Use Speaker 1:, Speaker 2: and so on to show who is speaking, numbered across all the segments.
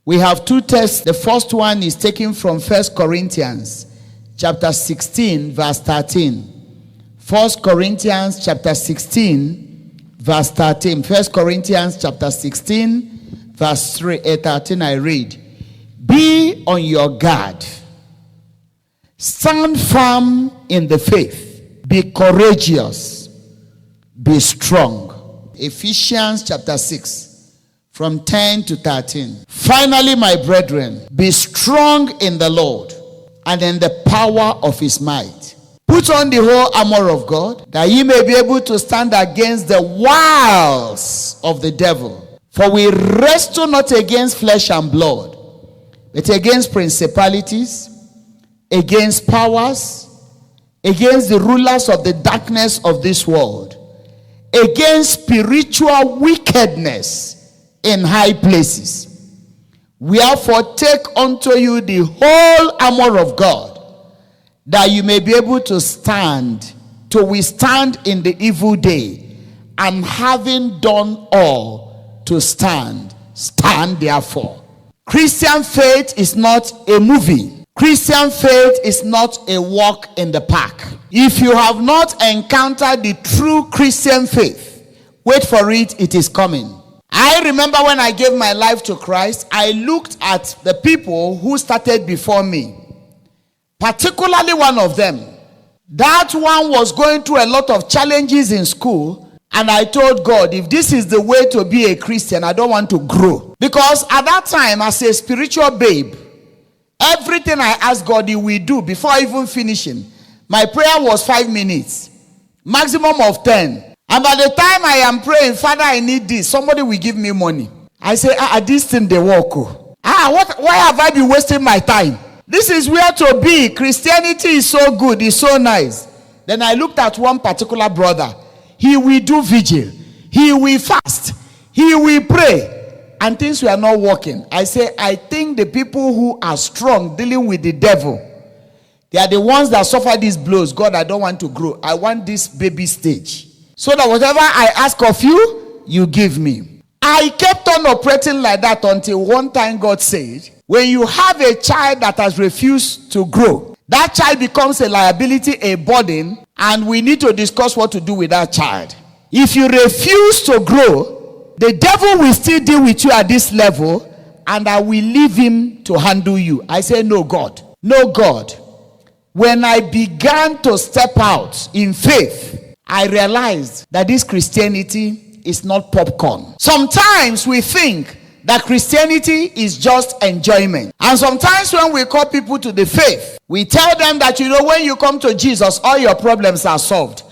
Speaker 1: We have two texts. The first one is taken from 1 Corinthians chapter 16, verse 13. 1 Corinthians chapter 16, verse 13. 1 Corinthians chapter 16, verse 13, I read. Be on your guard. Stand firm in the faith. Be courageous. Be strong. Ephesians chapter 6. From 10 to 13. Finally, my brethren, be strong in the Lord and in the power of his might. Put on the whole armor of God, that ye may be able to stand against the wiles of the devil. For we wrestle not against flesh and blood, but against principalities, against powers, against the rulers of the darkness of this world, against spiritual wickedness in high places. Wherefore take unto you the whole armor of God, that you may be able to stand, to withstand in the evil day, and having done all to stand, stand therefore. Christian faith is not a movie. Christian faith is not a walk in the park. If you have not encountered the true Christian faith, wait for it, it is coming. I remember when I gave my life to Christ, I looked at the people who started before me, particularly one of them. That one was going through a lot of challenges in school, and I told God, if this is the way to be a Christian, I don't want to grow. Because at that time, as a spiritual babe, everything I asked God, he will do before even finishing. My prayer was 5 minutes, maximum of 10. And by the time I am praying, Father, I need this, somebody will give me money. I say, this thing they walk. Why have I been wasting my time? This is where to be. Christianity is so good, it's so nice. Then I looked at one particular brother. He will do vigil, he will fast, he will pray, and things were not working. I say, I think the people who are strong dealing with the devil, they are the ones that suffer these blows. God, I don't want to grow. I want this baby stage, so that whatever I ask of you, you give me. I kept on operating like that until one time God said, when you have a child that has refused to grow, that child becomes a liability, a burden, and we need to discuss what to do with that child. If you refuse to grow, the devil will still deal with you at this level, and I will leave him to handle you. I say, no, God. No, God. When I began to step out in faith, I realized that this Christianity is not popcorn. Sometimes we think that Christianity is just enjoyment. And sometimes when we call people to the faith, we tell them that, when you come to Jesus, all your problems are solved.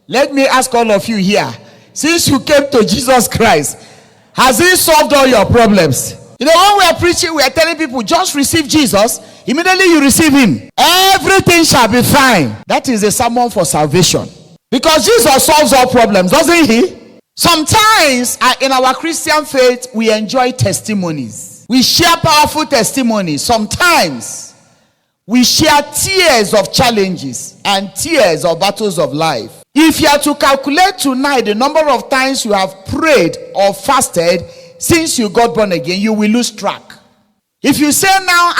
Speaker 1: Let me ask all of you here, since you came to Jesus Christ, has he solved all your problems? When we are preaching, we are telling people, just receive Jesus. Immediately you receive him, everything shall be fine. That is a sermon for salvation. Because Jesus solves all problems, doesn't he? Sometimes in our Christian faith, we enjoy testimonies. We share powerful testimonies. Sometimes we share tears of challenges and tears of battles of life. If you are to calculate tonight the number of times you have prayed or fasted since you got born again, you will lose track. If you say now,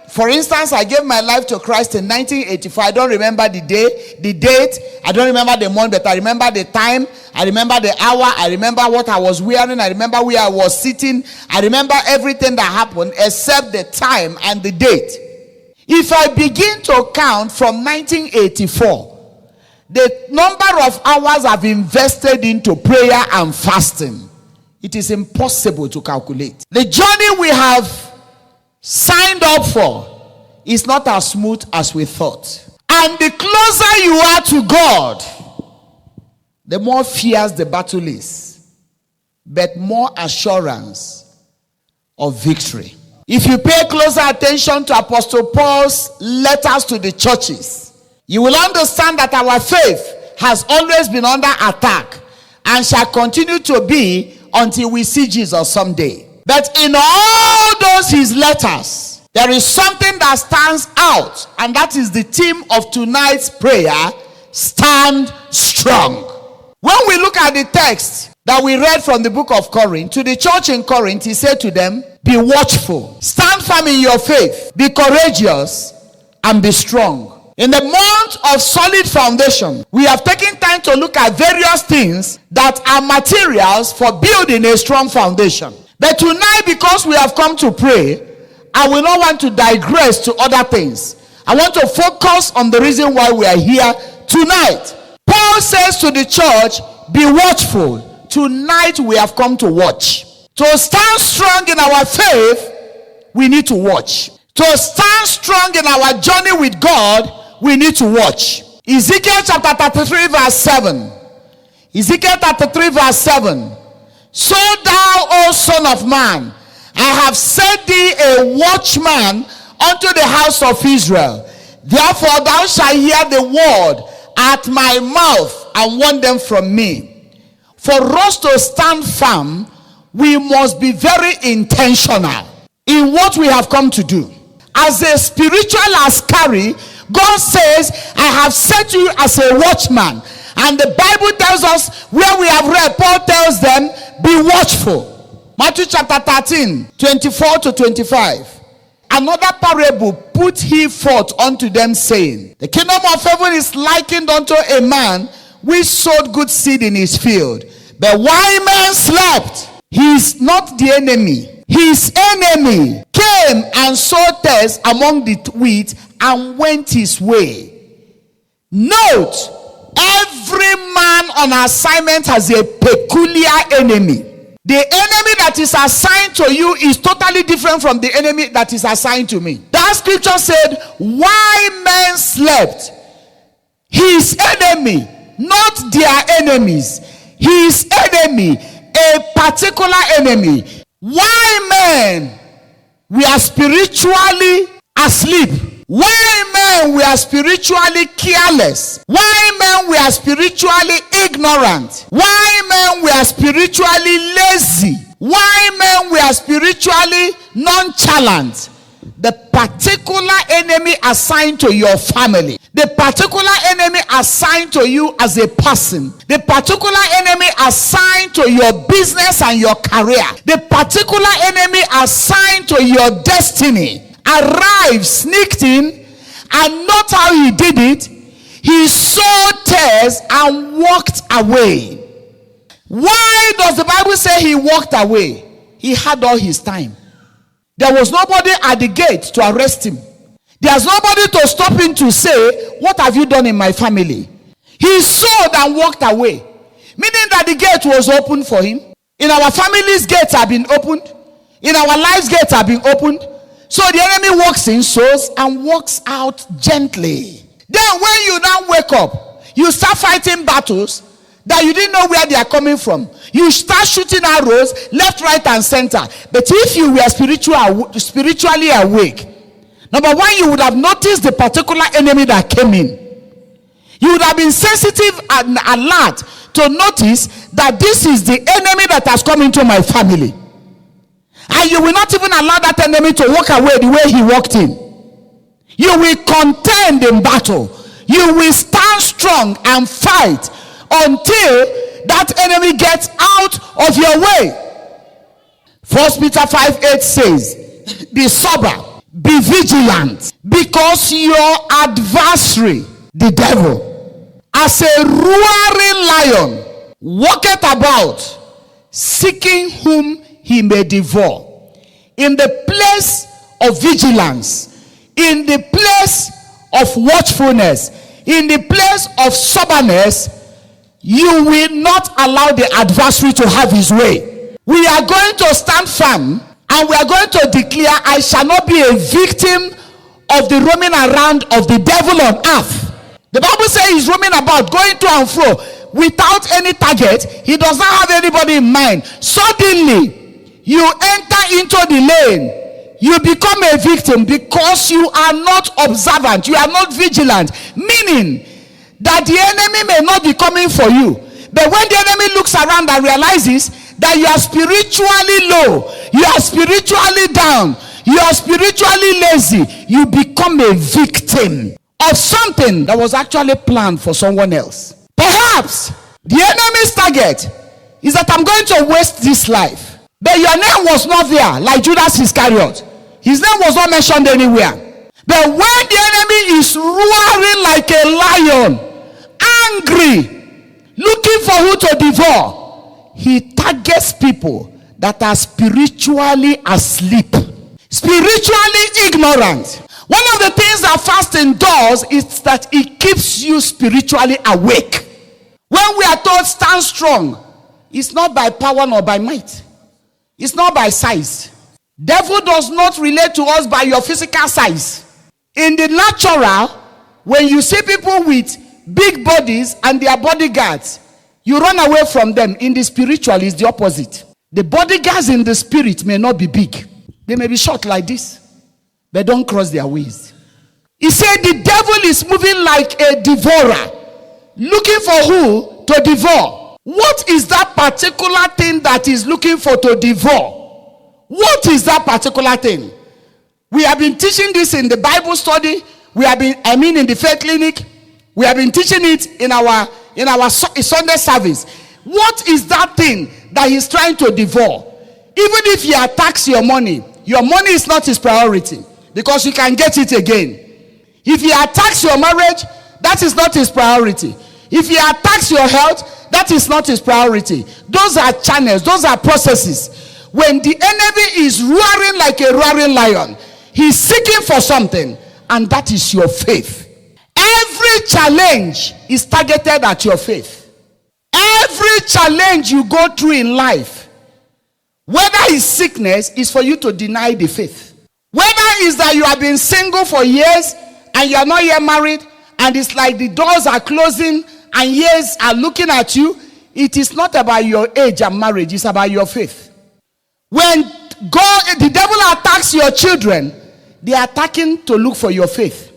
Speaker 1: for instance, I gave my life to Christ in 1985. I don't remember the date. I don't remember the month, but I remember the time. I remember the hour. I remember what I was wearing. I remember where I was sitting. I remember everything that happened except the time and the date. If I begin to count from 1984, the number of hours I've invested into prayer and fasting, it is impossible to calculate. The journey we have signed up for is not as smooth as we thought. And the closer you are to God, the more fierce the battle is, but more assurance of victory. If you pay closer attention to Apostle Paul's letters to the churches, you will understand that our faith has always been under attack and shall continue to be until we see Jesus someday. But in all those his letters, there is something that stands out, and that is the theme of tonight's prayer: stand strong. When we look at the text, that we read from the book of Corinth, to the church in Corinth, he said to them, be watchful, stand firm in your faith, be courageous, and be strong. In the month of solid foundation, we have taken time to look at various things that are materials for building a strong foundation. But tonight, because we have come to pray, I will not want to digress to other things. I want to focus on the reason why we are here tonight. Paul says to the church, be watchful. Tonight we have come to watch. To stand strong in our faith, we need to watch. To stand strong in our journey with God, we need to watch. Ezekiel chapter 33 verse 7. Ezekiel 33 verse 7. So thou, O son of man, I have set thee a watchman unto the house of Israel. Therefore thou shalt hear the word at my mouth and warn them from me. For us to stand firm, we must be very intentional in what we have come to do. As a spiritual askari, God says, I have set you as a watchman. And the Bible tells us, where we have read, Paul tells them, be watchful. Matthew chapter 13, 24 to 25. Another parable put he forth unto them, saying, the kingdom of heaven is likened unto a man which sowed good seed in his field. But while men slept, he is not the enemy. His enemy came and sowed tares among the wheat and went his way. Note, every man on assignment has a peculiar enemy. The enemy that is assigned to you is totally different from the enemy that is assigned to me. That scripture said, while men slept, his enemy, not their enemies, his enemy, a particular enemy. Why men we are spiritually asleep? Why men we are spiritually careless? Why men we are spiritually ignorant? Why men we are spiritually lazy? Why men we are spiritually nonchalant? The particular enemy assigned to your family, the particular enemy assigned to you as a person, the particular enemy assigned to your business and your career, the particular enemy assigned to your destiny, arrived, sneaked in, and not how he did it. He sowed tares and walked away. Why does the Bible say he walked away? He had all his time. There was nobody at the gate to arrest him. There's nobody to stop him to say, what have you done in my family? He sowed and walked away. Meaning that the gate was open for him. In our family's gates have been opened. In our lives' gates have been opened. So the enemy walks in, sows, and walks out gently. Then when you now wake up, you start fighting battles that you didn't know where they are coming from. You start shooting arrows left, right, and center. But if you were spiritually awake, number one, you would have noticed the particular enemy that came in. You would have been sensitive and alert to notice that this is the enemy that has come into my family. And you will not even allow that enemy to walk away the way he walked in. You will contend in battle. You will stand strong and fight until that enemy gets out of your way. 1 Peter 5:8 says, be sober, be vigilant, because your adversary, the devil, as a roaring lion, walketh about, seeking whom he may devour. In the place of vigilance, in the place of watchfulness, in the place of soberness, you will not allow the adversary to have his way. We are going to stand firm and we are going to declare, I shall not be a victim of the roaming around of the devil on earth. The Bible says he's roaming about, going to and fro without any target. He does not have anybody in mind. Suddenly, you enter into the lane. You become a victim because you are not observant. You are not vigilant. Meaning that the enemy may not be coming for you. But when the enemy looks around and realizes that you are spiritually low, you are spiritually down, you are spiritually lazy, you become a victim of something that was actually planned for someone else. Perhaps the enemy's target is that I'm going to waste this life. But your name was not there, like Judas Iscariot. His name was not mentioned anywhere. But when the enemy is roaring like a lion, angry, looking for who to devour, he targets people that are spiritually asleep, spiritually ignorant. One of the things that fasting does is that it keeps you spiritually awake. When we are told stand strong, it's not by power nor by might. It's not by size. Devil does not relate to us by your physical size. In the natural, when you see people with big bodies and their bodyguards, you run away from them. In the spiritual, it's the opposite. The bodyguards in the spirit may not be big. They may be short like this, but don't cross their ways. He said the devil is moving like a devourer, looking for who to devour. What is that particular thing that is looking for to devour? What is that particular thing? We have been teaching this in the Bible study. In the faith clinic. We have been teaching it in our Sunday service. What is that thing that he's trying to devour? Even if he attacks your money is not his priority, because you can get it again. If he attacks your marriage, that is not his priority. If he attacks your health, that is not his priority. Those are channels, those are processes. When the enemy is roaring like a roaring lion, he's seeking for something, and that is your faith. Every challenge is targeted at your faith. Every challenge you go through in life, whether it's sickness, is for you to deny the faith. Whether it's that you have been single for years and you are not yet married, and it's like the doors are closing and years are looking at you, it is not about your age and marriage, it's about your faith. When the devil attacks your children, they are attacking to look for your faith.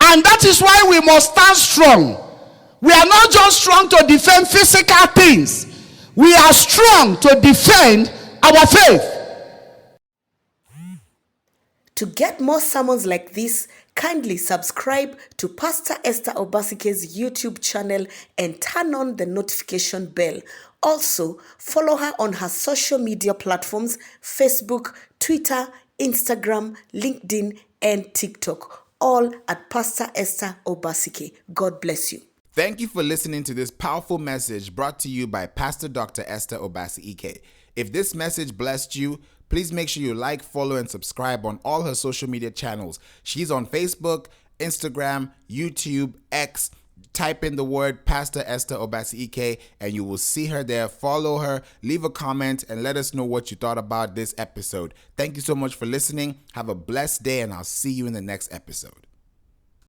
Speaker 1: And that is why we must stand strong. We are not just strong to defend physical things. We are strong to defend our faith.
Speaker 2: To get more sermons like this, kindly subscribe to Pastor Esther Obasi-ike's YouTube channel and turn on the notification bell. Also, follow her on her social media platforms: Facebook, Twitter, Instagram, LinkedIn, and TikTok. All at Pastor Esther Obasi-ike. God bless you.
Speaker 3: Thank you for listening to this powerful message brought to you by Pastor Dr. Esther Obasi-ike. If this message blessed you, please make sure you like, follow, and subscribe on all her social media channels. She's on Facebook, Instagram, YouTube, X. Type in the word Pastor Esther Obasi-ike and you will see her there. Follow her, leave a comment, and let us know what you thought about this episode. Thank you so much for listening. Have a blessed day, and I'll see you in the next episode.